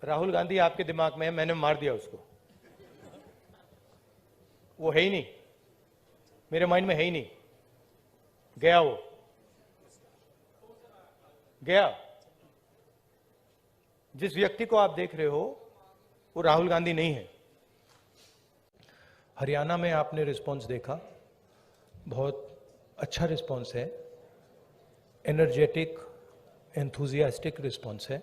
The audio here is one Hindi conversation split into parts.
राहुल गांधी आपके दिमाग में है, मैंने मार दिया उसको। वो है ही नहीं, मेरे माइंड में है ही नहीं, गया वो, गया। जिस व्यक्ति को आप देख रहे हो वो राहुल गांधी नहीं है। हरियाणा में आपने रिस्पॉन्स देखा, बहुत अच्छा रिस्पॉन्स है, एनर्जेटिक एंथुजियास्टिक रिस्पॉन्स है।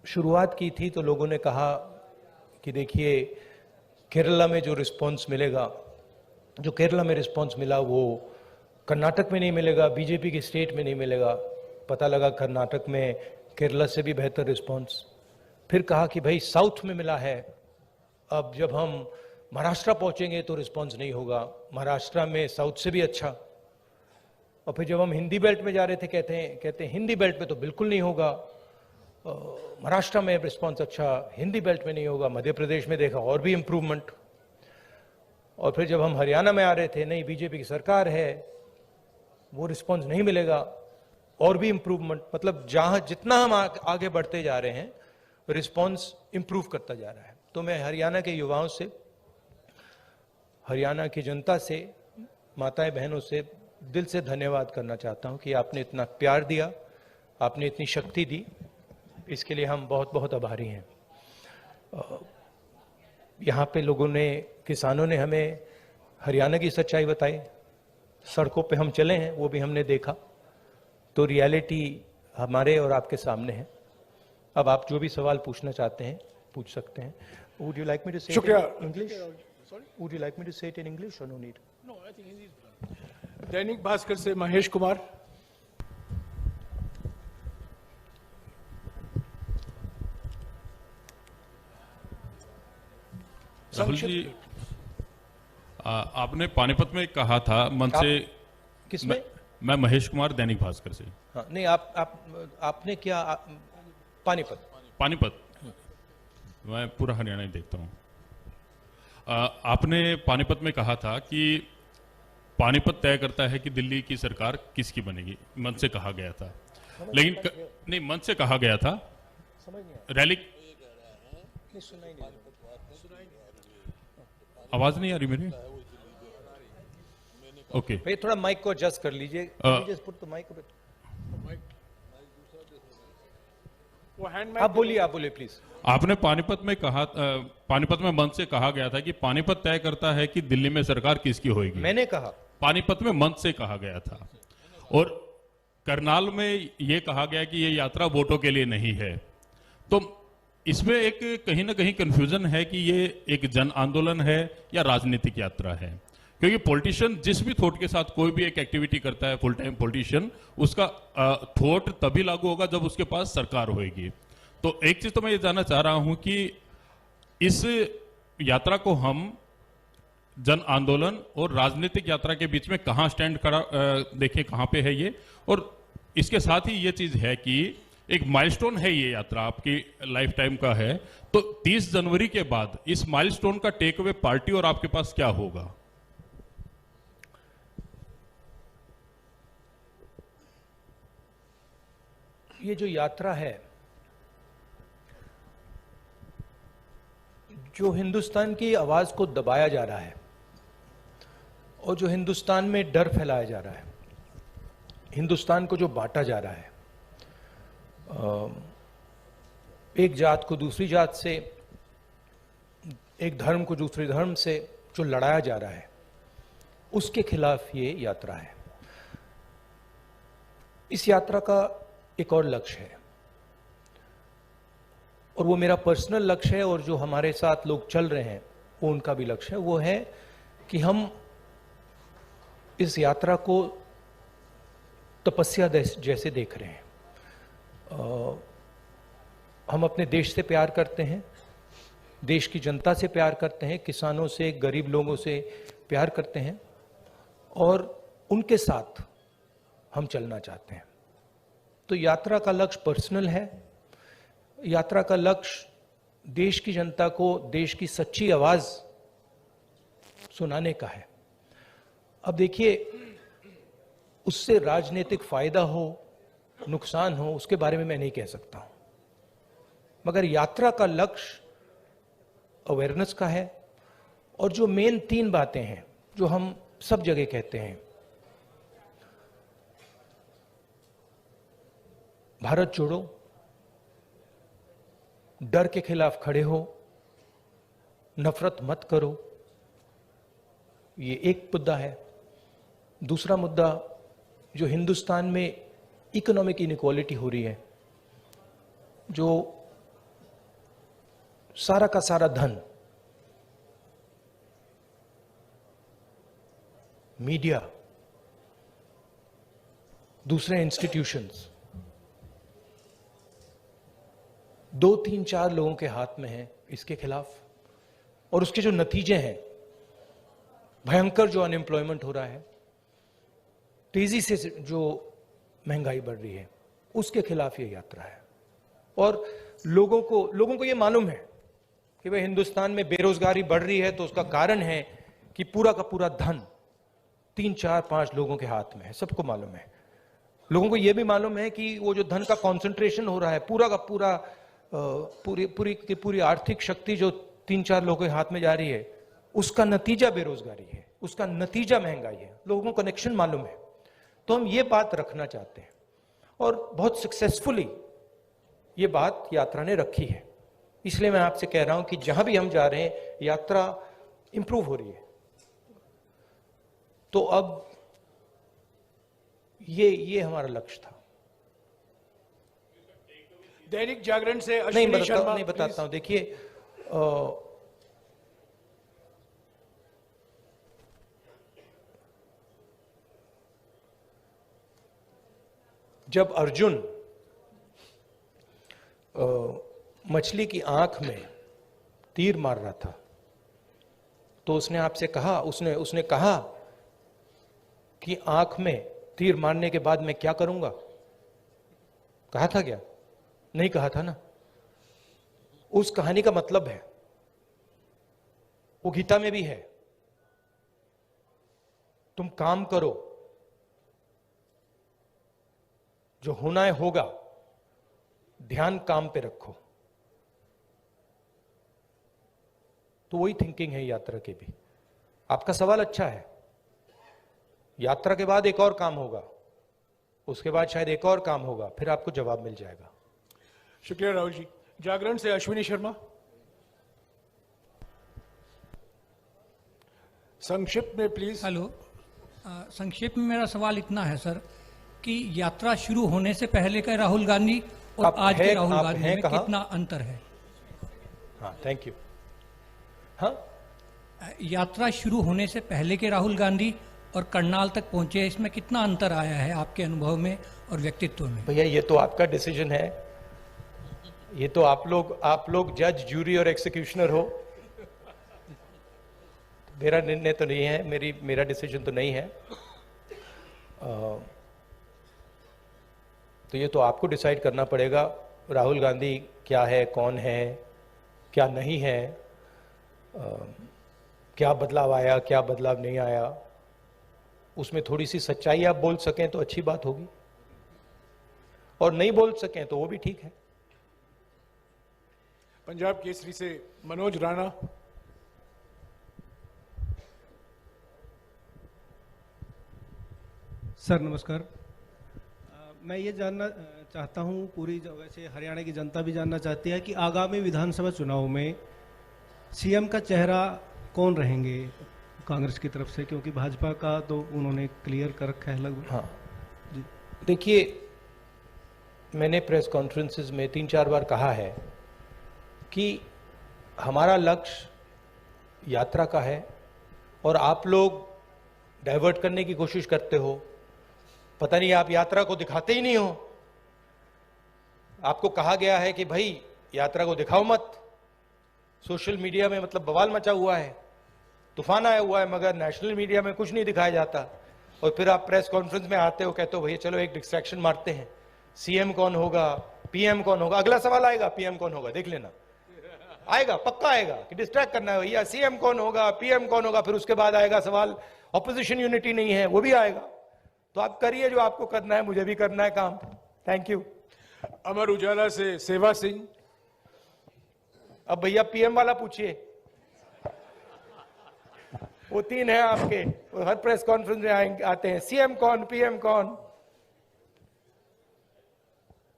शुरुआत की थी तो लोगों ने कहा कि देखिए केरला में जो रिस्पॉन्स मिलेगा, जो केरला में रिस्पॉन्स मिला वो कर्नाटक में नहीं मिलेगा, बीजेपी के स्टेट में नहीं मिलेगा। पता लगा कर्नाटक में केरला से भी बेहतर रिस्पॉन्स। फिर कहा कि भाई साउथ में मिला है, अब जब हम महाराष्ट्र पहुंचेंगे तो रिस्पॉन्स नहीं होगा, महाराष्ट्र में साउथ से भी अच्छा। और फिर जब हम हिंदी बेल्ट में जा रहे थे कहते हैं हिंदी बेल्ट में तो बिल्कुल नहीं होगा, महाराष्ट्र में रिस्पॉन्स अच्छा, हिंदी बेल्ट में नहीं होगा। मध्य प्रदेश में देखा और भी इंप्रूवमेंट। और फिर जब हम हरियाणा में आ रहे थे, नहीं बीजेपी की सरकार है, वो रिस्पॉन्स नहीं मिलेगा, और भी इंप्रूवमेंट। मतलब जहां जितना हम आगे बढ़ते जा रहे हैं रिस्पॉन्स इंप्रूव करता जा रहा है। तो मैं हरियाणा के युवाओं से, हरियाणा की जनता से, माताएं बहनों से दिल से धन्यवाद करना चाहता हूं कि आपने इतना प्यार दिया, आपने इतनी शक्ति दी, इसके लिए हम बहुत बहुत आभारी हैं। यहाँ पे लोगों ने, किसानों ने हमें हरियाणा की सच्चाई बताई, सड़कों पे हम चले हैं वो भी हमने देखा। तो रियलिटी हमारे और आपके सामने है। अब आप जो भी सवाल पूछना चाहते हैं पूछ सकते हैं। Would you like me to say it in English? Would you like me to say it in English और no need? No, I think Hindi is. Dainik Bhaskar से महेश कुमार। राहुल जी, आपने पानीपत में कहा था मन से, किसमें? मैं महेश कुमार, दैनिक भास्कर से। हाँ, नहीं आपने क्या पानीपत मैं पूरा हरियाणा ही देखता हूँ। आपने पानीपत में कहा था कि पानीपत तय करता है कि दिल्ली की सरकार किसकी बनेगी, मन से कहा गया था। लेकिन नहीं, मन से कहा गया था, रैली। आवाज नहीं आ रही मेरी? ओके, भाई थोड़ा माइक को एडजस्ट कर लीजिए। आप बोलिए प्लीज। आपने पानीपत में कहा, पानीपत में मंच से कहा गया था कि पानीपत तय करता है कि दिल्ली में सरकार किसकी होगी। मैंने कहा पानीपत में मंच से कहा गया था। और करनाल में यह कहा गया कि यह यात्रा वोटों के लिए नहीं है। तो इसमें एक कहीं ना कहीं कंफ्यूजन है कि ये एक जन आंदोलन है या राजनीतिक यात्रा है। क्योंकि पॉलिटिशियन जिस भी थॉट के साथ कोई भी एक एक्टिविटी करता है, फुल टाइम पॉलिटिशियन, उसका थॉट तभी लागू होगा जब उसके पास सरकार होगी। तो एक चीज तो मैं ये जानना चाह रहा हूं कि इस यात्रा को हम जन आंदोलन और राजनीतिक यात्रा के बीच में कहां स्टैंड करा, देखें कहां पे है ये। और इसके साथ ही ये चीज है कि एक माइलस्टोन है, ये यात्रा आपकी लाइफ टाइम का है। तो 30 जनवरी के बाद इस माइलस्टोन का टेक अवे पार्टी और आपके पास क्या होगा? ये जो यात्रा है, जो हिंदुस्तान की आवाज को दबाया जा रहा है और जो हिंदुस्तान में डर फैलाया जा रहा है, हिंदुस्तान को जो बांटा जा रहा है, एक जात को दूसरी जात से, एक धर्म को दूसरे धर्म से जो लड़ाया जा रहा है, उसके खिलाफ ये यात्रा है। इस यात्रा का एक और लक्ष्य है और वो मेरा पर्सनल लक्ष्य है, और जो हमारे साथ लोग चल रहे हैं वो उनका भी लक्ष्य है। वो है कि हम इस यात्रा को तपस्या जैसे देख रहे हैं। हम अपने देश से प्यार करते हैं, देश की जनता से प्यार करते हैं, किसानों से, गरीब लोगों से प्यार करते हैं और उनके साथ हम चलना चाहते हैं। तो यात्रा का लक्ष्य पर्सनल है। यात्रा का लक्ष्य देश की जनता को देश की सच्ची आवाज सुनाने का है। अब देखिए, उससे राजनीतिक फायदा हो नुकसान हो, उसके बारे में मैं नहीं कह सकता हूं, मगर यात्रा का लक्ष्य अवेयरनेस का है। और जो मेन 3 बातें हैं जो हम सब जगह कहते हैं, भारत जोड़ो, डर के खिलाफ खड़े हो, नफरत मत करो, ये एक मुद्दा है। दूसरा मुद्दा, जो हिंदुस्तान में इकोनॉमिक इनइक्वालिटी हो रही है, जो सारा का सारा धन मीडिया, दूसरे इंस्टीट्यूशंस, 2, 3, 4 लोगों के हाथ में है, इसके खिलाफ। और उसके जो नतीजे हैं, भयंकर जो अनएम्प्लॉयमेंट हो रहा है, तेजी से जो महंगाई बढ़ रही है, उसके खिलाफ ये यात्रा है। और लोगों को ये मालूम है कि भाई हिंदुस्तान में बेरोजगारी बढ़ रही है, तो उसका कारण है कि पूरा का पूरा धन 3, 4, 5 लोगों के हाथ में है, सबको मालूम है। लोगों को यह भी मालूम है कि वो जो धन का कॉन्सेंट्रेशन हो रहा है, पूरा का पूरा पूरी आर्थिक शक्ति जो 3, 4 लोगों के हाथ में जा रही है, उसका नतीजा बेरोजगारी है, उसका नतीजा महंगाई है। लोगों को कनेक्शन मालूम है। तो हम ये बात रखना चाहते हैं और बहुत सक्सेसफुली ये बात यात्रा ने रखी है। इसलिए मैं आपसे कह रहा हूं कि जहां भी हम जा रहे हैं, यात्रा इंप्रूव हो रही है। तो अब ये हमारा लक्ष्य था। दैनिक जागरण से अश्विनी शर्मा। नहीं बताता हूं। देखिए, जब अर्जुन मछली की आंख में तीर मार रहा था, तो उसने आपसे कहा, उसने कहा कि आंख में तीर मारने के बाद मैं क्या करूंगा? कहा था क्या? नहीं कहा था ना। उस कहानी का मतलब है, वो गीता में भी है, तुम काम करो, जो होना है होगा, ध्यान काम पे रखो। तो वही थिंकिंग है यात्रा की भी। आपका सवाल अच्छा है। यात्रा के बाद एक और काम होगा, उसके बाद शायद एक और काम होगा, फिर आपको जवाब मिल जाएगा। शुक्रिया राहुल जी। जागरण से अश्विनी शर्मा। संक्षिप्त में प्लीज। हेलो, संक्षेप में मेरा सवाल इतना है सर कि यात्रा शुरू होने से पहले का राहुल गांधी और आज के राहुल गांधी में कितना अंतर है? हाँ, थैंक यू। हाँ, यात्रा शुरू होने से पहले के राहुल गांधी और करनाल तक पहुंचे, इसमें कितना अंतर आया है आपके अनुभव में और व्यक्तित्व में? भैया, ये तो आपका डिसीजन है। ये तो आप लोग जज, जूरी और एक्सिक्यूशनर हो। मेरा निर्णय तो नहीं है, मेरा डिसीजन तो नहीं है। तो ये तो आपको डिसाइड करना पड़ेगा राहुल गांधी क्या है, कौन है, क्या नहीं है, क्या बदलाव आया, क्या बदलाव नहीं आया। उसमें थोड़ी सी सच्चाई आप बोल सकें तो अच्छी बात होगी, और नहीं बोल सकें तो वो भी ठीक है। पंजाब केसरी से मनोज राणा। सर नमस्कार। मैं ये जानना चाहता हूँ, पूरी वैसे हरियाणा की जनता भी जानना चाहती है कि आगामी विधानसभा चुनाव में सीएम का चेहरा कौन रहेंगे कांग्रेस की तरफ से, क्योंकि भाजपा का तो उन्होंने क्लियर कर रखा है लगभग। हाँ जी, देखिए, मैंने प्रेस कॉन्फ्रेंसेस में 3-4 बार कहा है कि हमारा लक्ष्य यात्रा का है, और आप लोग डाइवर्ट करने की कोशिश करते हो। पता नहीं, आप यात्रा को दिखाते ही नहीं हो। आपको कहा गया है कि भाई यात्रा को दिखाओ मत। सोशल मीडिया में मतलब बवाल मचा हुआ है, तूफान आया हुआ है, मगर नेशनल मीडिया में कुछ नहीं दिखाया जाता। और फिर आप प्रेस कॉन्फ्रेंस में आते हो, कहते हो भैया चलो एक डिस्ट्रैक्शन मारते हैं, सीएम कौन होगा, पीएम कौन होगा। अगला सवाल आएगा, पीएम कौन होगा, देख लेना, आएगा, पक्का आएगा कि डिस्ट्रैक्ट करना है भैया, सीएम कौन होगा, पीएम कौन होगा। फिर उसके बाद आएगा सवाल ऑपोजिशन यूनिटी नहीं है, वो भी आएगा। तो आप करिए जो आपको करना है, मुझे भी करना है काम। Thank you. अमर उजाला से सेवा सिंह। अब भैया पीएम वाला पूछिए, वो 3 हैं आपके, वो हर प्रेस कॉन्फ्रेंस में आते हैं, सीएम कौन, पीएम कौन।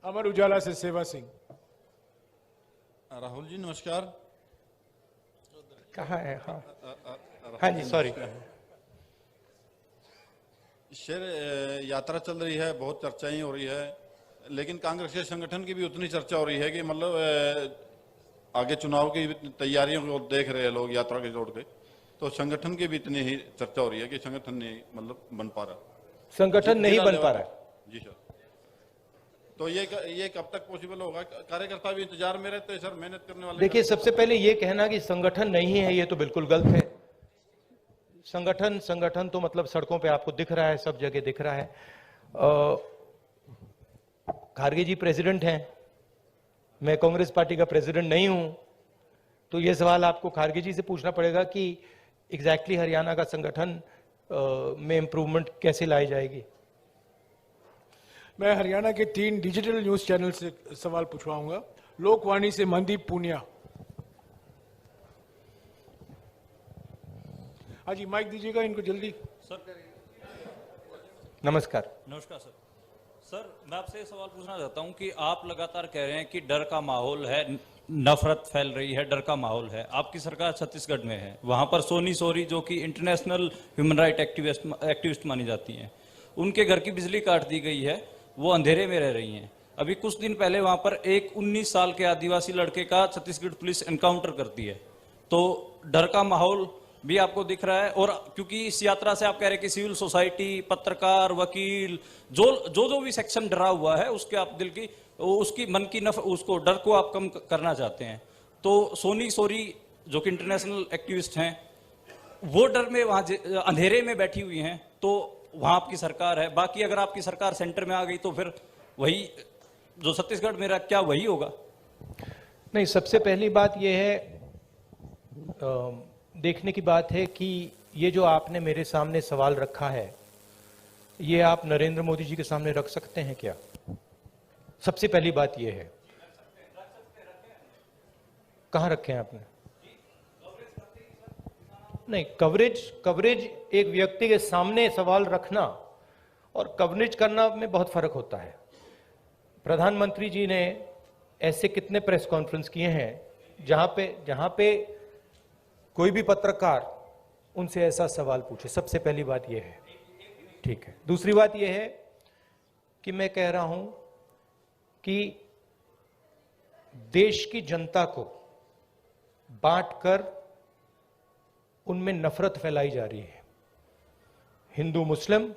अमर उजाला से सेवा सिंह। राहुल जी नमस्कार। कहाँ है? हाँ हाँ जी, सॉरी। शेर यात्रा चल रही है, बहुत चर्चाएं हो रही है, लेकिन कांग्रेस के संगठन की भी उतनी चर्चा हो रही है कि मतलब आगे चुनाव की तैयारियों को देख रहे हैं लोग यात्रा के जोड़ के, तो संगठन की भी इतनी ही चर्चा हो रही है कि संगठन नहीं मतलब बन पा रहा, संगठन नहीं बन पा रहा है। जी सर। तो ये कब तक पॉसिबल होगा? कार्यकर्ता भी इंतजार में रहते हैं सर, मेहनत करने वाले। देखिए, सबसे पहले ये कहना कि संगठन नहीं है, ये तो बिल्कुल गलत है। संगठन तो मतलब सड़कों पे आपको दिख रहा है, सब जगह दिख रहा है। खारगे जी प्रेसिडेंट हैं, मैं कांग्रेस पार्टी का प्रेसिडेंट नहीं हूं, तो ये सवाल आपको खारगे जी से पूछना पड़ेगा कि एग्जैक्टली हरियाणा का संगठन में इंप्रूवमेंट कैसे लाई जाएगी। मैं हरियाणा के 3 डिजिटल न्यूज चैनल से सवाल पूछवाऊंगा। लोकवाणी से मनदीप पूनिया। हाँ जी, माइक दीजिएगा इनको जल्दी। नमस्कार। नमस्कार सर। सर, मैं आपसे ये सवाल पूछना चाहता हूं कि आप लगातार कह रहे हैं कि डर का माहौल है, नफरत फैल रही है, डर का माहौल है। आपकी सरकार छत्तीसगढ़ में है, वहां पर सोनी सोरी जो कि इंटरनेशनल ह्यूमन राइट एक्टिविस्ट मानी जाती हैं, उनके घर की बिजली काट दी गई है, वो अंधेरे में रह रही हैं। अभी कुछ दिन पहले वहां पर एक 19 साल के आदिवासी लड़के का छत्तीसगढ़ पुलिस एनकाउंटर करती है। तो डर का माहौल भी आपको दिख रहा है, और क्योंकि इस यात्रा से आप कह रहे हैं कि सिविल सोसाइटी, पत्रकार, वकील, जो भी सेक्शन डरा हुआ है, उसके आप दिल की उसकी मन की उसको डर को आप कम करना चाहते हैं। तो सोनी सोरी जो कि इंटरनेशनल एक्टिविस्ट हैं, वो डर में वहां अंधेरे में बैठी हुई हैं, तो वहां आपकी सरकार है। बाकी अगर आपकी सरकार सेंटर में आ गई तो फिर वही जो छत्तीसगढ़ में क्या वही होगा? नहीं, सबसे पहली बात यह है, देखने की बात है कि ये जो आपने मेरे सामने सवाल रखा है, ये आप नरेंद्र मोदी जी के सामने रख सकते हैं क्या? सबसे पहली बात ये है। कहां रखे हैं आपने? नहीं, कवरेज एक व्यक्ति के सामने सवाल रखना और कवरेज करना में बहुत फर्क होता है। प्रधानमंत्री जी ने ऐसे कितने प्रेस कॉन्फ्रेंस किए हैं जहां पे कोई भी पत्रकार उनसे ऐसा सवाल पूछे। सबसे पहली बात यह है, ठीक है। दूसरी बात यह है कि मैं कह रहा हूं कि देश की जनता को बांटकर उनमें नफरत फैलाई जा रही है। हिंदू मुस्लिम,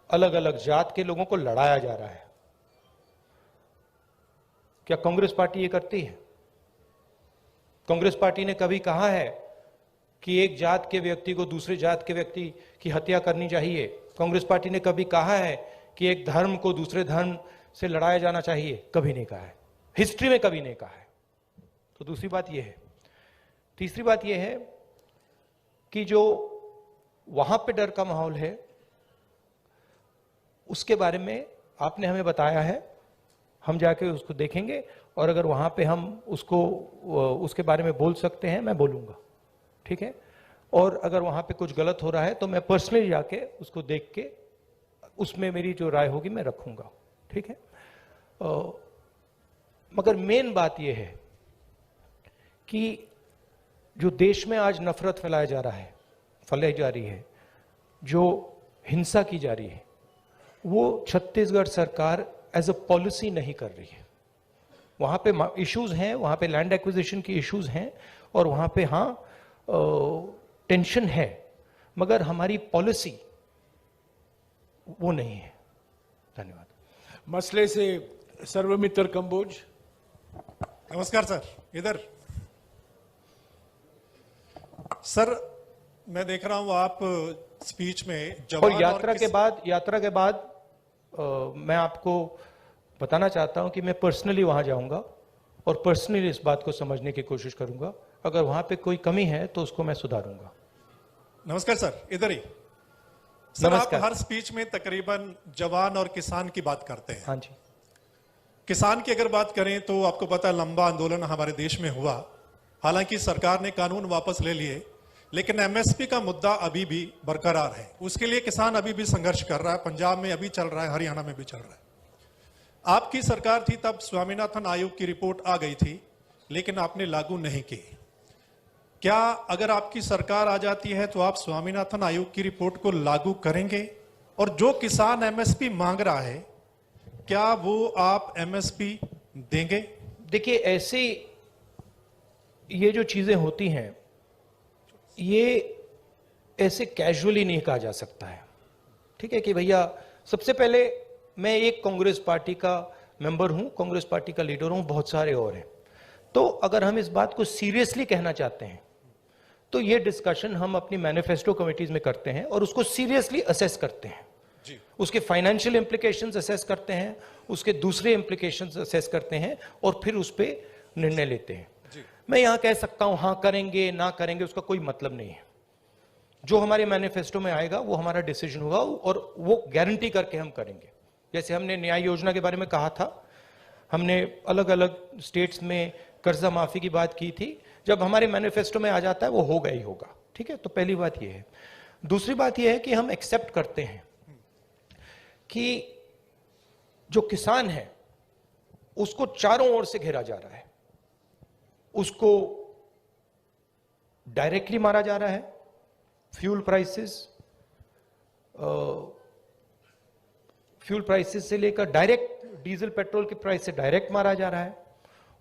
अलग अलग जात के लोगों को लड़ाया जा रहा है। क्या कांग्रेस पार्टी ये करती है? कांग्रेस पार्टी ने कभी कहा है कि एक जात के व्यक्ति को दूसरे जात के व्यक्ति की हत्या करनी चाहिए? कांग्रेस पार्टी ने कभी कहा है कि एक धर्म को दूसरे धर्म से लड़ाया जाना चाहिए? कभी नहीं कहा है, हिस्ट्री में कभी नहीं कहा है। तो दूसरी बात यह है। तीसरी बात यह है कि जो वहां पे डर का माहौल है, उसके बारे में आपने हमें बताया है, हम जाके उसको देखेंगे, और अगर वहां पे हम उसके बारे में बोल सकते हैं, मैं बोलूंगा, ठीक है। और अगर वहां पे कुछ गलत हो रहा है तो मैं पर्सनली जाके उसको देख के उसमें मेरी जो राय होगी मैं रखूंगा, ठीक है। मगर मेन बात यह है कि जो देश में आज नफरत फैलाई जा रही है, जो हिंसा की जा रही है, वो छत्तीसगढ़ सरकार एज अ पॉलिसी नहीं कर रही है। वहां पे इश्यूज हैं, वहां पे लैंड एक्विजिशन की इश्यूज हैं, और वहां पे टेंशन है, मगर हमारी पॉलिसी वो नहीं है। धन्यवाद। मसले से सर्वमित्र कंबोज। नमस्कार सर। इधर सर, मैं देख रहा हूं आप स्पीच में जवान और यात्रा के बाद मैं आपको बताना चाहता हूं कि मैं पर्सनली वहां जाऊंगा और पर्सनली इस बात को समझने की कोशिश करूंगा। अगर वहां पे कोई कमी है तो उसको मैं सुधारूंगा। नमस्कार सर, इधर ही सर, आप नमस्कार। हर स्पीच में तकरीबन जवान और किसान की बात करते हैं। हाँ जी। किसान की अगर बात करें तो आपको पता है लंबा आंदोलन हमारे देश में हुआ, हालांकि सरकार ने कानून वापस ले लिए, लेकिन एमएसपी का मुद्दा अभी भी बरकरार है। उसके लिए किसान अभी भी संघर्ष कर रहा है। पंजाब में अभी चल रहा है, हरियाणा में भी चल रहा है। आपकी सरकार थी तब स्वामीनाथन आयोग की रिपोर्ट आ गई थी, लेकिन आपने लागू नहीं की। क्या अगर आपकी सरकार आ जाती है तो आप स्वामीनाथन आयोग की रिपोर्ट को लागू करेंगे? और जो किसान एमएसपी मांग रहा है, क्या वो आप एमएसपी देंगे? देखिए, ऐसी ये जो चीजें होती हैं, ये ऐसे कैजुअली नहीं कहा जा सकता है। ठीक है कि भैया, सबसे पहले मैं एक कांग्रेस पार्टी का मेंबर हूं, कांग्रेस पार्टी का लीडर हूं, बहुत सारे और हैं। तो अगर हम इस बात को सीरियसली कहना चाहते हैं तो ये डिस्कशन हम अपनी मैनिफेस्टो कमिटीज में करते हैं और उसको सीरियसली असेस करते हैं। उसके फाइनेंशियल इंप्लीकेशंस असेस करते हैं, उसके दूसरे इंप्लीकेशंस असेस करते हैं और फिर उस पर निर्णय लेते हैं। मैं यहां कह सकता हूं हाँ करेंगे ना करेंगे, उसका कोई मतलब नहीं है। जो हमारे मैनिफेस्टो में आएगा वो हमारा डिसीजन होगा और वो गारंटी करके हम करेंगे। जैसे हमने न्याय योजना के बारे में कहा था, हमने अलग अलग स्टेट्स में कर्जा माफी की बात की थी। जब हमारे मैनिफेस्टो में आ जाता है वो होगा ही होगा। ठीक है, तो पहली बात ये है। दूसरी बात ये है कि हम एक्सेप्ट करते हैं कि जो किसान है उसको चारों ओर से घेरा जा रहा है। उसको डायरेक्टली मारा जा रहा है, फ्यूल प्राइसेस से लेकर डायरेक्ट डीजल पेट्रोल की प्राइस से डायरेक्ट मारा जा रहा है।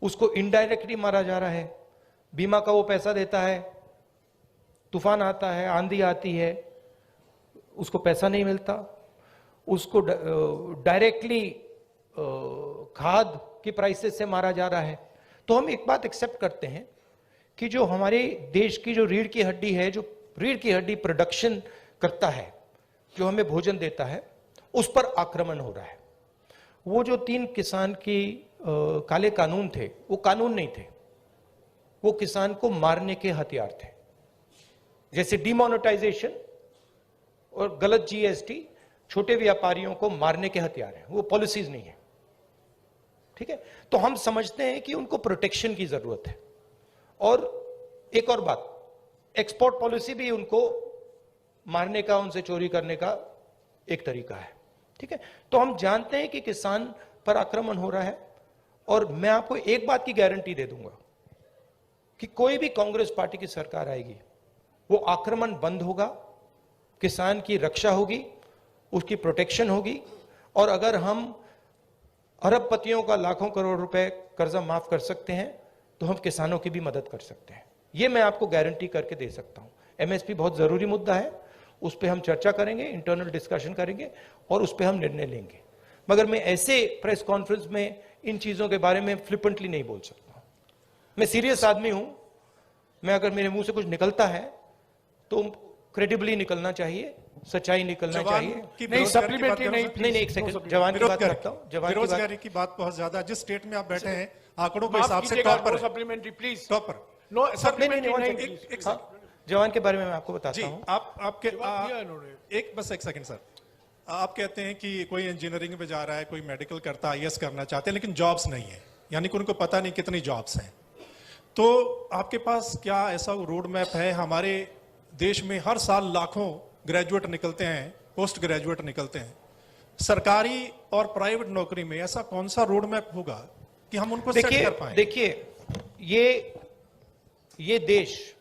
उसको इनडायरेक्टली मारा जा रहा है। बीमा का वो पैसा देता है, तूफान आता है, आंधी आती है, उसको पैसा नहीं मिलता। उसको डायरेक्टली खाद की प्राइसेस से मारा जा रहा है। तो हम एक बात एक्सेप्ट करते हैं कि जो हमारे देश की जो रीढ़ की हड्डी है, जो रीढ़ की हड्डी प्रोडक्शन करता है, जो हमें भोजन देता है, उस पर आक्रमण हो रहा है। वो जो 3 किसान की काले कानून थे, वो कानून नहीं थे, वो किसान को मारने के हथियार थे। जैसे डिमोनेटाइजेशन और गलत जीएसटी छोटे व्यापारियों को मारने के हथियार हैं, वो पॉलिसीज नहीं है। ठीक है, तो हम समझते हैं कि उनको प्रोटेक्शन की जरूरत है। और एक और बात, एक्सपोर्ट पॉलिसी भी उनको मारने का, उनसे चोरी करने का एक तरीका है। ठीक है, तो हम जानते हैं कि किसान पर आक्रमण हो रहा है। और मैं आपको एक बात की गारंटी दे दूंगा कि कोई भी कांग्रेस पार्टी की सरकार आएगी, वो आक्रमण बंद होगा, किसान की रक्षा होगी, उसकी प्रोटेक्शन होगी। और अगर हम अरबपतियों का लाखों करोड़ रुपए कर्जा माफ कर सकते हैं तो हम किसानों की भी मदद कर सकते हैं। ये मैं आपको गारंटी करके दे सकता हूं। एमएसपी बहुत जरूरी मुद्दा है, उस पर हम चर्चा करेंगे, इंटरनल डिस्कशन करेंगे और उस पर हम निर्णय लेंगे। मगर मैं ऐसे प्रेस कॉन्फ्रेंस में इन चीजों के बारे में फ्लिपेंटली नहीं बोल सकता। मैं सीरियस आदमी हूं। मैं अगर मेरे मुंह से कुछ निकलता है तो क्रेडिबली निकलना चाहिए, सच्चाई निकलना चाहिए। नहीं, सप्लीमेंट्री नहीं, एक सेकंड, जवान की बात करता हूं। बेरोजगारी की बात बहुत ज्यादा, जिस स्टेट में आप बैठे हैं आंकड़ों के हिसाब से टॉप पर, सप्लीमेंटरी प्लीज, टॉप पर। नो सप्लीमेंट्री नहीं, नहीं। जवान के बारे में मैं आपको बताता जी, हूं। आपके एक सेकंड सर। आप कहते हैं कि कोई इंजीनियरिंग में जा रहा है, कोई मेडिकल करता है, आईएएस करना चाहते हैं, लेकिन जॉब्स नहीं है, यानी कि उनको पता नहीं कितनी जॉब्स हैं। तो आपके पास क्या ऐसा रोड मैप है? हमारे देश में हर साल लाखों ग्रेजुएट निकलते हैं, पोस्ट ग्रेजुएट निकलते हैं। सरकारी और प्राइवेट नौकरी में ऐसा कौन सा रोड मैप होगा कि हम उनको सेट कर पाएं? देखिए, ये देश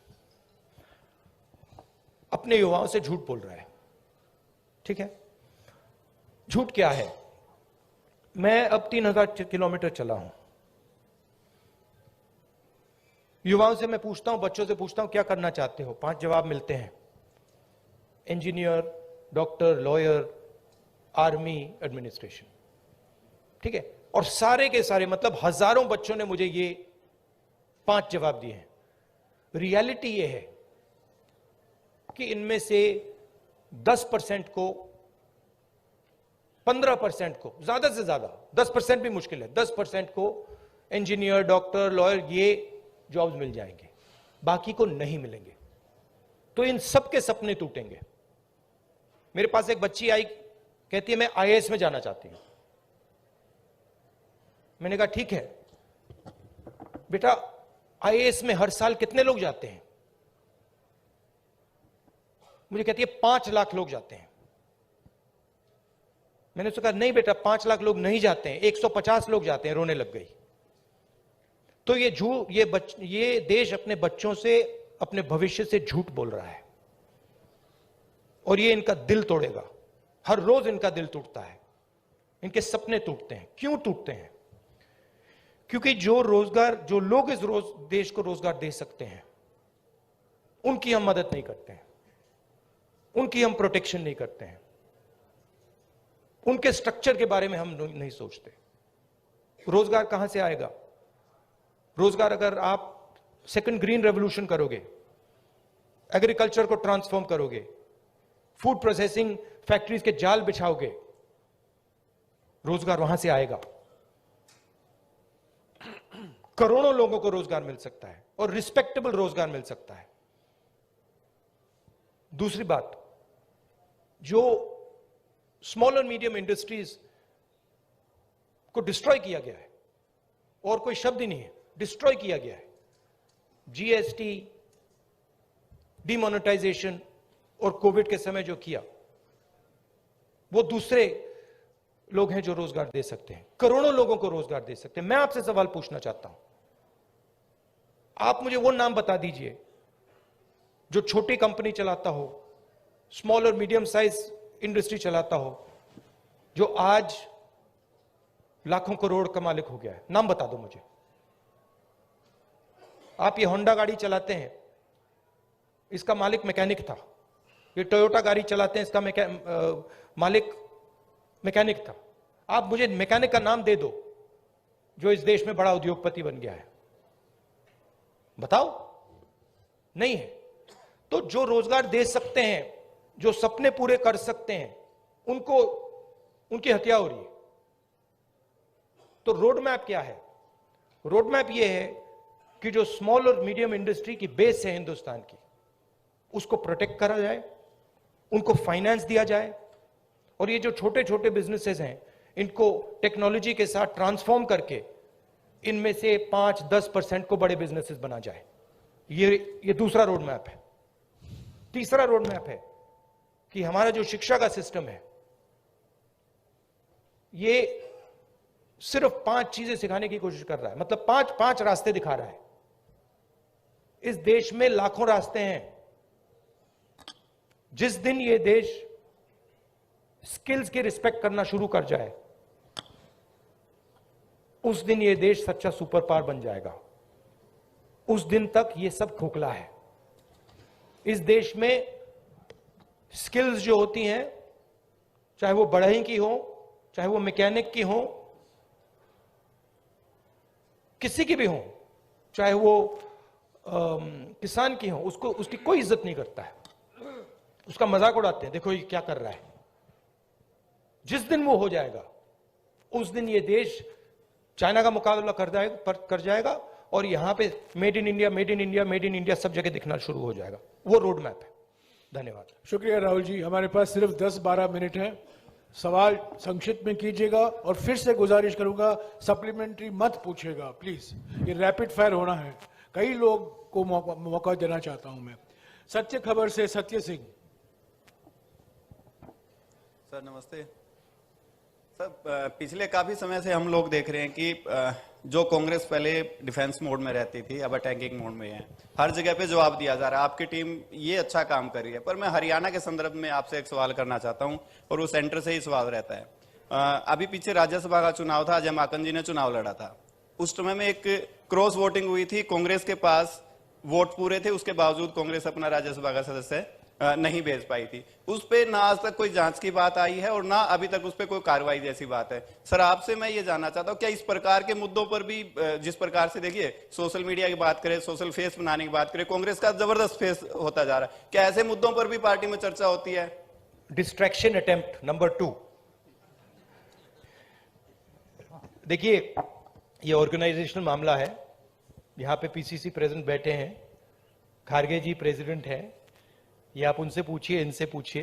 अपने युवाओं से झूठ बोल रहा है। ठीक है, झूठ क्या है? मैं अब 3000 किलोमीटर चला हूं। युवाओं से मैं पूछता हूं, बच्चों से पूछता हूं क्या करना चाहते हो, 5 जवाब मिलते हैं। Engineer, doctor, lawyer, army, administration. ठीक है, और सारे के सारे मतलब हजारों बच्चों ने मुझे ये 5 जवाब दिए हैं। रियलिटी ये है कि इनमें से 10% को, 15% को, ज्यादा से ज्यादा 10% भी मुश्किल है, 10% को इंजीनियर, डॉक्टर, लॉयर ये जॉब्स मिल जाएंगे, बाकी को नहीं मिलेंगे। तो इन सब के सपने टूटेंगे। मेरे पास एक बच्ची आई, कहती है मैं आईएएस में जाना चाहती हूं। मैंने कहा ठीक है बेटा, आईएएस में हर साल कितने लोग जाते हैं? मुझे कहती है 5 लाख लोग जाते हैं। मैंने उससे कहा नहीं बेटा, 5 लाख लोग नहीं जाते हैं, 150 लोग जाते हैं। रोने लग गई। तो ये देश अपने बच्चों से, अपने भविष्य से झूठ बोल रहा है और ये इनका दिल तोड़ेगा। हर रोज इनका दिल टूटता है, इनके सपने टूटते हैं। क्यों टूटते हैं? क्योंकि जो लोग इस देश को रोजगार दे सकते हैं, उनकी हम मदद नहीं करते हैं, उनकी हम प्रोटेक्शन नहीं करते हैं, उनके स्ट्रक्चर के बारे में हम नहीं सोचते। रोजगार कहां से आएगा? रोजगार अगर आप सेकंड ग्रीन रेवोल्यूशन करोगे, एग्रीकल्चर को ट्रांसफॉर्म करोगे, फूड प्रोसेसिंग फैक्ट्रीज के जाल बिछाओगे, रोजगार वहां से आएगा। करोड़ों लोगों को रोजगार मिल सकता है और रिस्पेक्टेबल रोजगार मिल सकता है। दूसरी बात, जो स्मॉल और मीडियम इंडस्ट्रीज को डिस्ट्रॉय किया गया है, और कोई शब्द ही नहीं है, डिस्ट्रॉय किया गया है। जीएसटी, डिमोनेटाइजेशन और कोविड के समय जो किया, वो दूसरे लोग हैं जो रोजगार दे सकते हैं, करोड़ों लोगों को रोजगार दे सकते हैं। मैं आपसे सवाल पूछना चाहता हूं, आप मुझे वो नाम बता दीजिए जो छोटी कंपनी चलाता हो, स्मॉल और मीडियम साइज इंडस्ट्री चलाता हो, जो आज लाखों करोड़ का मालिक हो गया है। नाम बता दो मुझे। आप ये होंडा गाड़ी चलाते हैं, इसका मालिक मैकेनिक था। ये टोयोटा गाड़ी चलाते हैं, इसका मालिक मैकेनिक था। आप मुझे मैकेनिक का नाम दे दो जो इस देश में बड़ा उद्योगपति बन गया है, बताओ। नहीं है। तो जो रोजगार दे सकते हैं, जो सपने पूरे कर सकते हैं, उनकी हत्या हो रही है। तो रोड मैप क्या है? रोड मैप यह है कि जो स्मॉल और मीडियम इंडस्ट्री की बेस है हिंदुस्तान की, उसको प्रोटेक्ट करा जाए, उनको फाइनेंस दिया जाए, और ये जो छोटे छोटे बिजनेसेस हैं, इनको टेक्नोलॉजी के साथ ट्रांसफॉर्म करके इनमें से 5-10% को बड़े बिजनेसेस बना जाए। ये दूसरा रोड मैप है। तीसरा रोड मैप है कि हमारा जो शिक्षा का सिस्टम है, ये सिर्फ 5 चीजें सिखाने की कोशिश कर रहा है, मतलब 5 रास्ते दिखा रहा है। इस देश में लाखों रास्ते हैं। जिस दिन ये देश स्किल्स की रिस्पेक्ट करना शुरू कर जाए, उस दिन ये देश सच्चा सुपर पावर बन जाएगा। उस दिन तक ये सब खोखला है। इस देश में स्किल्स जो होती हैं, चाहे वो बढ़ई की हो, चाहे वो मैकेनिक की हो, किसी की भी हो, चाहे वो किसान की हो, उसकी कोई इज्जत नहीं करता है, उसका मजाक उड़ाते हैं, देखो ये क्या कर रहा है। जिस दिन वो हो जाएगा, उस दिन ये देश चाइना का मुकाबला कर जाएगा और यहां पे made in India, made in India, made in India सब जगह दिखना शुरू हो जाएगा। वो रोड मैप है। धन्यवाद। शुक्रिया राहुल जी। हमारे पास सिर्फ 10-12 मिनट है। सवाल संक्षिप्त में कीजिएगा और फिर से गुजारिश करूंगा सप्लीमेंट्री मत पूछेगा प्लीज। ये रैपिड फायर होना है। कई लोग को मौका देना चाहता हूं मैं। सत्य खबर से सत्य सिंह। सर नमस्ते। सर पिछले काफी समय से हम लोग देख रहे हैं कि जो कांग्रेस पहले डिफेंस मोड में रहती थी, अब अटैकिंग मोड में है। हर जगह पे जवाब दिया जा रहा है। आपकी टीम ये अच्छा काम कर रही है, पर मैं हरियाणा के संदर्भ में आपसे एक सवाल करना चाहता हूं और वो सेंटर से ही सवाल रहता है। अभी पीछे राज्यसभा का चुनाव था, अजय माकन जी ने चुनाव लड़ा था। उस समय में एक क्रॉस वोटिंग हुई थी। कांग्रेस के पास वोट पूरे थे, उसके बावजूद कांग्रेस अपना राज्यसभा का सदस्य नहीं भेज पाई थी। उस पे ना आज तक कोई जांच की बात आई है और ना अभी तक उस पे कोई कार्रवाई जैसी बात है। सर आपसे मैं ये जानना चाहता हूं, क्या इस प्रकार के मुद्दों पर भी, जिस प्रकार से देखिए सोशल मीडिया की बात करें, सोशल फेस बनाने की बात करें, कांग्रेस का जबरदस्त फेस होता जा रहा है, क्या ऐसे मुद्दों पर भी पार्टी में चर्चा होती है? Distraction attempt number 2। देखिए ये ऑर्गेनाइजेशनल मामला है। यहां पे पीसीसी प्रेसिडेंट बैठे हैं, खारगे जी प्रेसिडेंट हैं, ये आप उनसे पूछिए, इनसे पूछिए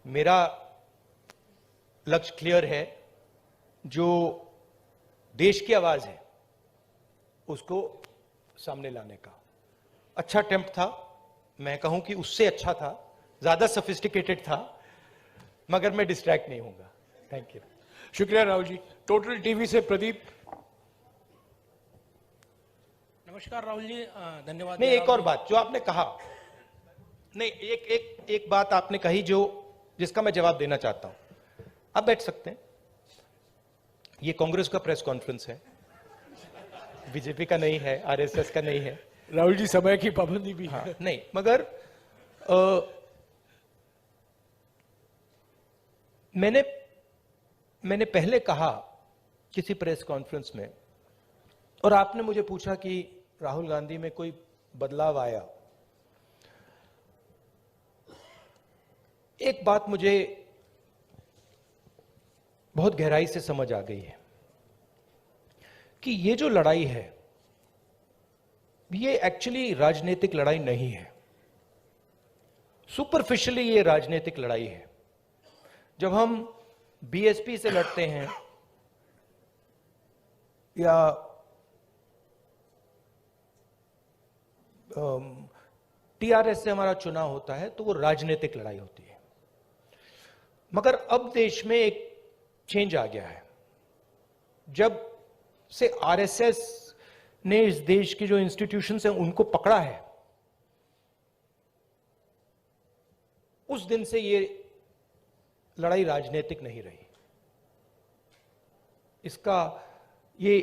मेरा लक्ष्य क्लियर है, जो देश की आवाज है उसको सामने लाने का। अच्छा अटेम्प्ट था, मैं कहूं कि उससे अच्छा था, ज्यादा सोफिस्टिकेटेड था, मगर मैं डिस्ट्रैक्ट नहीं होऊंगा। Thank you. शुक्रिया राहुल जी। टोटल टीवी से प्रदीप। नमस्कार राहुल जी, धन्यवाद। नहीं, एक और बात जो आपने कहा, नहीं एक बात आपने कही जिसका मैं जवाब देना चाहता हूं। आप बैठ सकते हैं, ये कांग्रेस का प्रेस कॉन्फ्रेंस है, बीजेपी का नहीं है, आरएसएस का नहीं है। राहुल जी, समय की पाबंदी भी हाँ, है। नहीं, मगर मैंने पहले कहा किसी प्रेस कॉन्फ्रेंस में, और आपने मुझे पूछा कि राहुल गांधी में कोई बदलाव आया। एक बात मुझे बहुत गहराई से समझ आ गई है कि ये जो लड़ाई है, ये एक्चुअली राजनीतिक लड़ाई नहीं है। सुपरफिशियली ये राजनीतिक लड़ाई है। जब हम बीएसपी से लड़ते हैं या टीआरएस से हमारा चुनाव होता है, तो वो राजनीतिक लड़ाई होती है। मगर अब देश में एक चेंज आ गया है। जब से आरएसएस ने इस देश की जो इंस्टीट्यूशंस हैं उनको पकड़ा है, उस दिन से ये लड़ाई राजनीतिक नहीं रही। इसका ये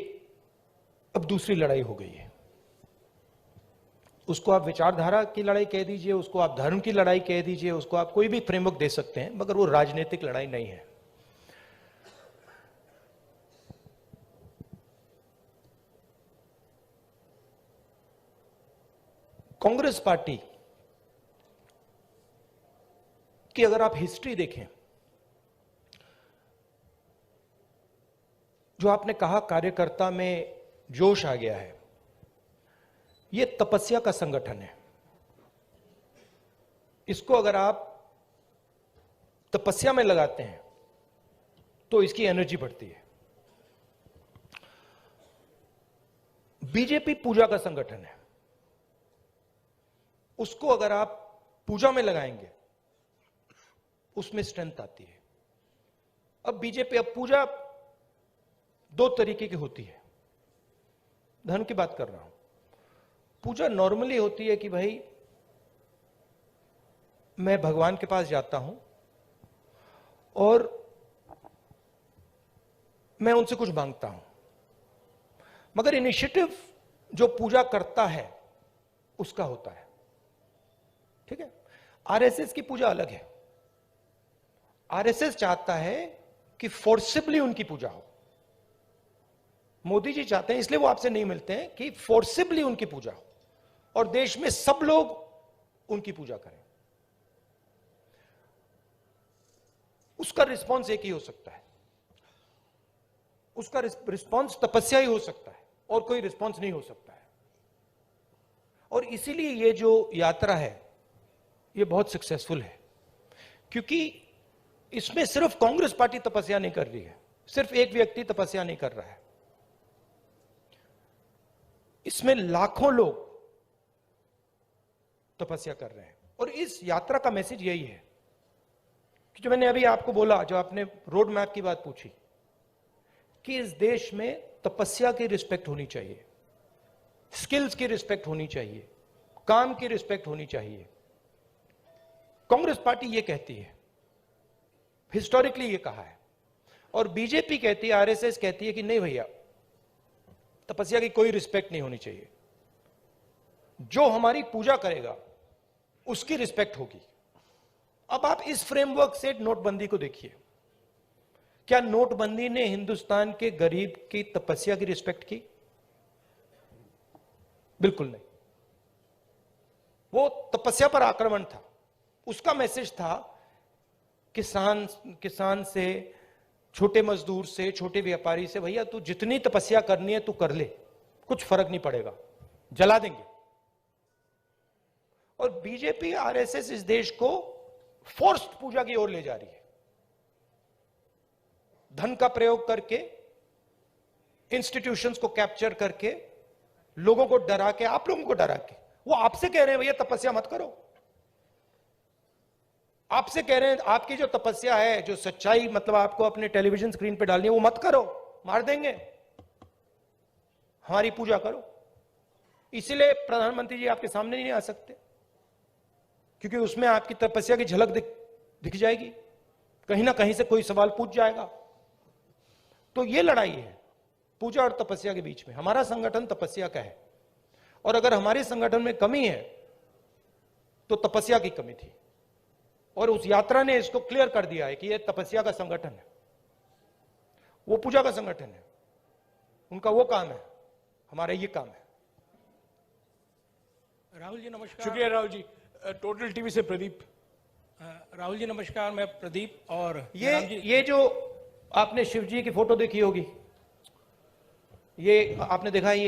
अब दूसरी लड़ाई हो गई है। उसको आप विचारधारा की लड़ाई कह दीजिए, उसको आप धर्म की लड़ाई कह दीजिए, उसको आप कोई भी फ्रेमवर्क दे सकते हैं, मगर वो राजनीतिक लड़ाई नहीं है। कांग्रेस पार्टी की अगर आप हिस्ट्री देखें, जो आपने कहा कार्यकर्ता में जोश आ गया है, ये तपस्या का संगठन है। इसको अगर आप तपस्या में लगाते हैं तो इसकी एनर्जी बढ़ती है। बीजेपी पूजा का संगठन है, उसको अगर आप पूजा में लगाएंगे उसमें स्ट्रेंथ आती है। अब बीजेपी, अब पूजा दो तरीके की होती है। धर्म की बात कर रहा हूं। पूजा नॉर्मली होती है कि भाई मैं भगवान के पास जाता हूं और मैं उनसे कुछ मांगता हूं। मगर इनिशिएटिव जो पूजा करता है उसका होता है, ठीक है। आरएसएस की पूजा अलग है। आरएसएस चाहता है कि फोर्सिबली उनकी पूजा हो। मोदी जी चाहते हैं, इसलिए वो आपसे नहीं मिलते हैं, कि फोर्सिबली उनकी पूजा हो और देश में सब लोग उनकी पूजा करें। उसका रिस्पॉन्स एक ही हो सकता है। उसका रिस्पॉन्स तपस्या ही हो सकता है और कोई रिस्पॉन्स नहीं हो सकता है। और इसीलिए ये जो यात्रा है ये बहुत सक्सेसफुल है, क्योंकि इसमें सिर्फ कांग्रेस पार्टी तपस्या नहीं कर रही है, सिर्फ एक व्यक्ति तपस्या नहीं कर रहा है। इसमें लाखों लोग तपस्या कर रहे हैं। और इस यात्रा का मैसेज यही है कि जो मैंने अभी आपको बोला, जो आपने रोड मैप की बात पूछी, कि इस देश में तपस्या की रिस्पेक्ट होनी चाहिए, स्किल्स की रिस्पेक्ट होनी चाहिए, काम की रिस्पेक्ट होनी चाहिए। कांग्रेस पार्टी ये कहती है, हिस्टोरिकली ये कहा है, और बीजेपी कहती है, आरएसएस कहती है कि नहीं भैया, तपस्या की कोई रिस्पेक्ट नहीं होनी चाहिए। जो हमारी पूजा करेगा उसकी रिस्पेक्ट होगी। अब आप इस फ्रेमवर्क से नोटबंदी को देखिए। क्या नोटबंदी ने हिंदुस्तान के गरीब की तपस्या की रिस्पेक्ट की? बिल्कुल नहीं। वो तपस्या पर आक्रमण था। उसका मैसेज था किसान से, छोटे मजदूर से, छोटे व्यापारी से, भैया तू जितनी तपस्या करनी है तू कर ले, कुछ फर्क नहीं पड़ेगा, जला देंगे। और बीजेपी, आरएसएस इस देश को फोर्स्ड पूजा की ओर ले जा रही है, धन का प्रयोग करके, इंस्टीट्यूशंस को कैप्चर करके, लोगों को डरा के, आप लोगों को डरा के। वो आपसे कह रहे हैं भैया तपस्या मत करो, आपसे कह रहे हैं आपकी जो तपस्या है, जो सच्चाई मतलब आपको अपने टेलीविजन स्क्रीन पे डालनी है, वो मत करो, मार देंगे, हमारी पूजा करो। इसीलिए प्रधानमंत्री जी आपके सामने नहीं आ सकते, क्योंकि उसमें आपकी तपस्या की झलक दिख जाएगी, कहीं ना कहीं से कोई सवाल पूछ जाएगा। तो ये लड़ाई है पूजा और तपस्या के बीच में। हमारा संगठन तपस्या का है, और अगर हमारे संगठन में कमी है तो तपस्या की कमी थी, और उस यात्रा ने इसको क्लियर कर दिया है कि यह तपस्या का संगठन है, वो पूजा का संगठन है। उनका वो काम है, हमारा ये काम है। राहुल जी नमस्कार। शुक्रिया राहुल जी। टोटल टीवी से प्रदीप। राहुल जी नमस्कार, मैं प्रदीप। और ये जो आपने शिव जी की फोटो देखी होगी, ये आपने देखा है,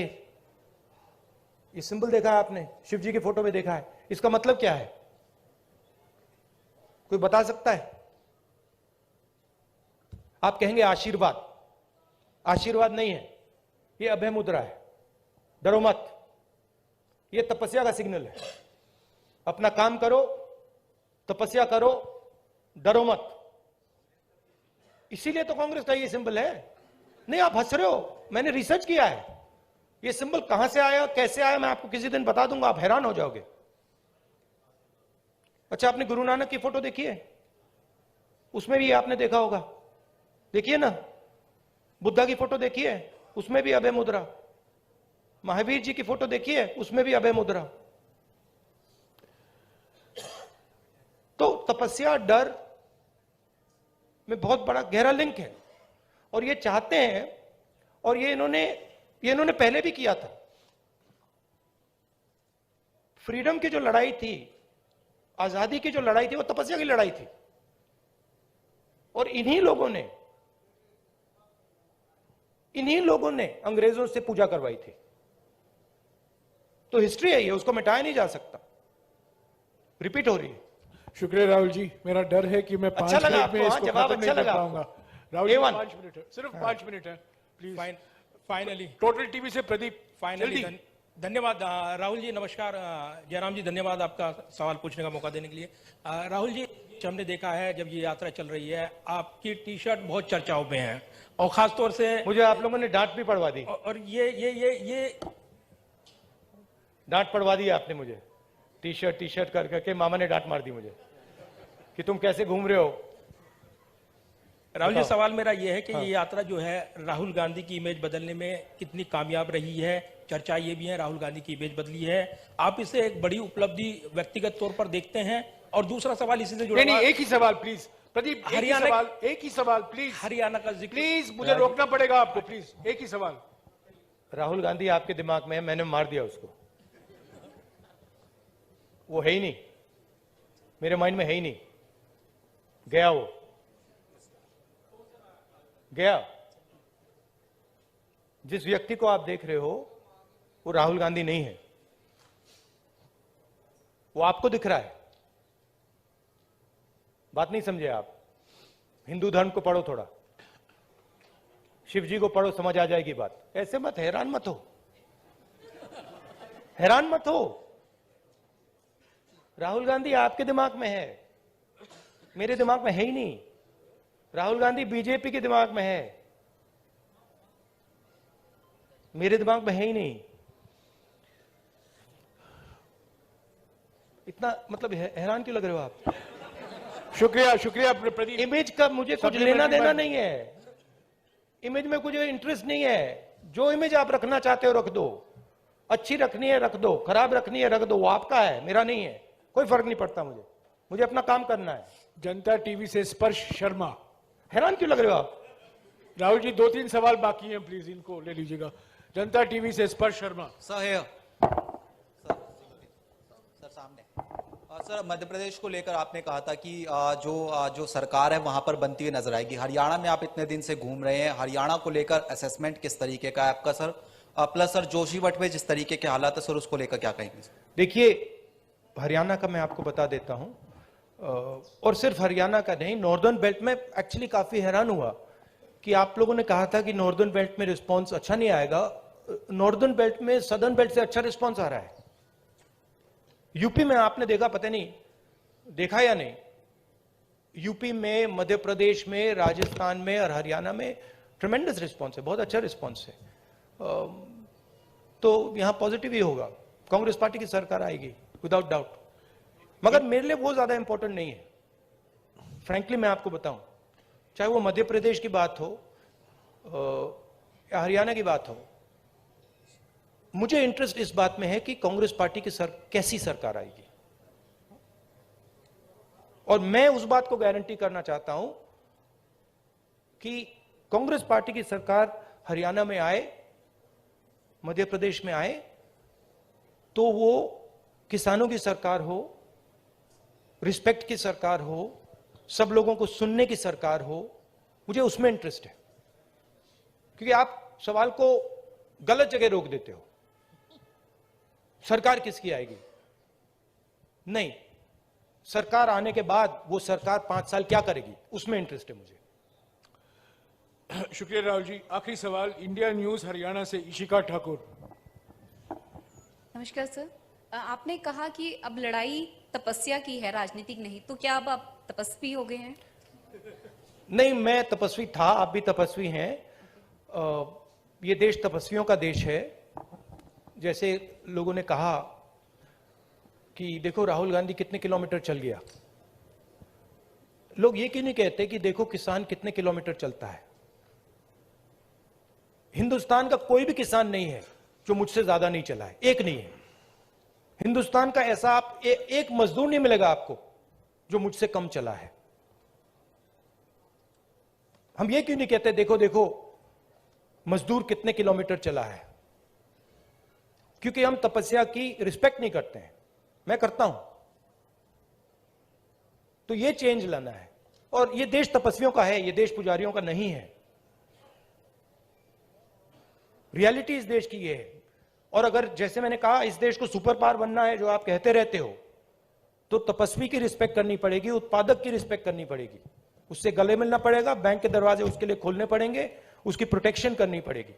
ये सिंबल देखा है आपने, शिव जी की फोटो में देखा है, इसका मतलब क्या है? कोई बता सकता है? आप कहेंगे आशीर्वाद, आशीर्वाद नहीं है, ये अभय मुद्रा है, डरो मत, ये तपस्या का सिग्नल है। अपना काम करो, तपस्या करो, डरो मत। इसीलिए तो कांग्रेस का ये सिंबल है। नहीं, आप हंस रहे हो, मैंने रिसर्च किया है, ये सिंबल कहां से आया, कैसे आया, मैं आपको किसी दिन बता दूंगा, आप हैरान हो जाओगे। अच्छा, आपने गुरु नानक की फोटो देखी है? उसमें भी आपने देखा होगा, देखिए ना। बुद्धा की फोटो देखी है? उसमें भी अभय मुद्रा। महावीर जी की फोटो देखी है? उसमें भी अभय मुद्रा। तो तपस्या डर में बहुत बड़ा गहरा लिंक है, और ये चाहते हैं, और ये इन्होंने पहले भी किया था। फ्रीडम की जो लड़ाई थी, आजादी की जो लड़ाई थी, वो तपस्या की लड़ाई थी, और इन्हीं लोगों ने अंग्रेजों से पूजा करवाई थी। तो हिस्ट्री है ये, उसको मिटाया नहीं जा सकता, रिपीट हो रही है। शुक्रिया राहुल जी। मेरा डर है कि मैं 5 मिनट में इसको जवाब खत्म अच्छा नहीं कर लगा पाऊंगा। राहुल जी 5 मिनट है, सिर्फ 5 मिनट है, प्लीज। फाइनली टोटल टीवी से प्रदीप। फाइनली धन्यवाद राहुल जी। नमस्कार जयराम जी, धन्यवाद आपका सवाल पूछने का मौका देने के लिए। राहुल जी, हमने देखा है जब ये यात्रा चल रही है, आपकी टी शर्ट बहुत चर्चाओं में है, और खासतौर से मुझे आप लोगों ने डांट भी पड़वा दी, और ये डांट पड़वा दी आपने मुझे, टी शर्ट कर करके मामा ने डांट मार दी मुझे कि तुम कैसे घूम रहे हो। राहुल जी, सवाल मेरा यह है कि ये यात्रा जो है राहुल गांधी की इमेज बदलने में कितनी कामयाब रही है? चर्चा ये भी है राहुल गांधी की इमेज बदली है, आप इसे एक बड़ी उपलब्धि व्यक्तिगत तौर पर देखते हैं? और दूसरा सवाल इसी से जुड़ा, नहीं, एक ही सवाल प्लीज प्रदीप, एक ही सवाल प्लीज। हरियाणा का जिक्र, प्लीज मुझे रोकना पड़ेगा आपको, प्लीज एक ही सवाल। राहुल गांधी आपके दिमाग में है, मैंने मार दिया उसको, वो है ही नहीं, मेरे माइंड में है ही नहीं, गया, वो गया। जिस व्यक्ति को आप देख रहे हो वो राहुल गांधी नहीं है, वो आपको दिख रहा है। बात नहीं समझे आप? हिंदू धर्म को पढ़ो थोड़ा, शिव जी को पढ़ो, समझ आ जाएगी बात। ऐसे मत, हैरान मत हो, हैरान मत हो। राहुल गांधी आपके दिमाग में है, मेरे दिमाग में है ही नहीं। राहुल गांधी बीजेपी के दिमाग में है, मेरे दिमाग में है ही नहीं। इतना मतलब हैरान क्यों लग रहे हो आप? शुक्रिया प्रदीप। इमेज का मुझे कुछ लेना देना नहीं है, इमेज में कुछ इंटरेस्ट नहीं है। जो इमेज आप रखना चाहते हो रख दो, अच्छी रखनी है रख दो, खराब रखनी है रख दो, वो आपका है, मेरा नहीं है, कोई फर्क नहीं पड़ता मुझे अपना काम करना है। जनता टीवी से स्पर्श शर्मा। हैरान क्यों लग रहे हो आप? राहुल जी 2-3 सवाल बाकी हैं, प्लीज इनको ले लीजिएगा। जनता टीवी से स्पर्श शर्मा। सर सामने। सर, मध्य प्रदेश को लेकर आपने कहा था कि जो सरकार है वहां पर बनती हुई नजर आएगी। हरियाणा में आप इतने दिन से घूम रहे हैं, हरियाणा को लेकर असेसमेंट किस तरीके का है आपका सर? प्लस सर, जोशीमठ में जिस तरीके के हालात है सर, उसको लेकर क्या कहेंगे? देखिए, हरियाणा का मैं आपको बता देता हूं, और सिर्फ हरियाणा का नहीं, नॉर्दर्न बेल्ट में एक्चुअली काफी हैरान हुआ कि आप लोगों ने कहा था कि नॉर्दर्न बेल्ट में रिस्पांस अच्छा नहीं आएगा। नॉर्दर्न बेल्ट में सदर्न बेल्ट से अच्छा रिस्पांस आ रहा है। यूपी में आपने देखा, पता नहीं देखा या नहीं, यूपी में, मध्य प्रदेश में, राजस्थान में और हरियाणा में ट्रेमेंडस रिस्पांस है, बहुत अच्छा रिस्पांस है। तो यहां पॉजिटिव ही होगा, कांग्रेस पार्टी की सरकार आएगी विदाउट डाउट। मगर मेरे लिए वो ज्यादा इंपॉर्टेंट नहीं है, फ्रैंकली मैं आपको बताऊं, चाहे वो मध्य प्रदेश की बात हो या हरियाणा की बात हो, मुझे इंटरेस्ट इस बात में है कि कांग्रेस पार्टी की कैसी सरकार आएगी। और मैं उस बात को गारंटी करना चाहता हूं कि कांग्रेस पार्टी की सरकार हरियाणा में आए, मध्य प्रदेश में आए, तो वो किसानों की सरकार हो, रिस्पेक्ट की सरकार हो, सब लोगों को सुनने की सरकार हो। मुझे उसमें इंटरेस्ट है, क्योंकि आप सवाल को गलत जगह रोक देते हो। सरकार किसकी आएगी? नहीं, सरकार आने के बाद वो सरकार 5 साल क्या करेगी, उसमें इंटरेस्ट है मुझे। शुक्रिया राहुल जी। आखिरी सवाल इंडिया न्यूज हरियाणा से इशिका ठाकुर। नमस्कार सर, आपने कहा कि अब लड़ाई तपस्या की है, राजनीतिक नहीं, तो क्या अब आप तपस्वी हो गए हैं? नहीं, मैं तपस्वी था, आप भी तपस्वी हैं। ये देश तपस्वियों का देश है। जैसे लोगों ने कहा कि देखो राहुल गांधी कितने किलोमीटर चल गया, लोग ये क्यों नहीं कहते कि देखो किसान कितने किलोमीटर चलता है? हिंदुस्तान का कोई भी किसान नहीं है जो मुझसे ज्यादा नहीं चला है, एक नहीं है। हिंदुस्तान का ऐसा आप एक मजदूर नहीं मिलेगा आपको जो मुझसे कम चला है। हम ये क्यों नहीं कहते देखो देखो मजदूर कितने किलोमीटर चला है? क्योंकि हम तपस्या की रिस्पेक्ट नहीं करते हैं। मैं करता हूं। तो ये चेंज लाना है, और ये देश तपस्वियों का है, ये देश पुजारियों का नहीं है। रियलिटी इस देश की ये है। और अगर जैसे मैंने कहा इस देश को सुपर पावर बनना है, जो आप कहते रहते हो, तो तपस्वी की रिस्पेक्ट करनी पड़ेगी, उत्पादक की रिस्पेक्ट करनी पड़ेगी, उससे गले मिलना पड़ेगा, बैंक के दरवाजे उसके लिए खोलने पड़ेंगे, उसकी प्रोटेक्शन करनी पड़ेगी।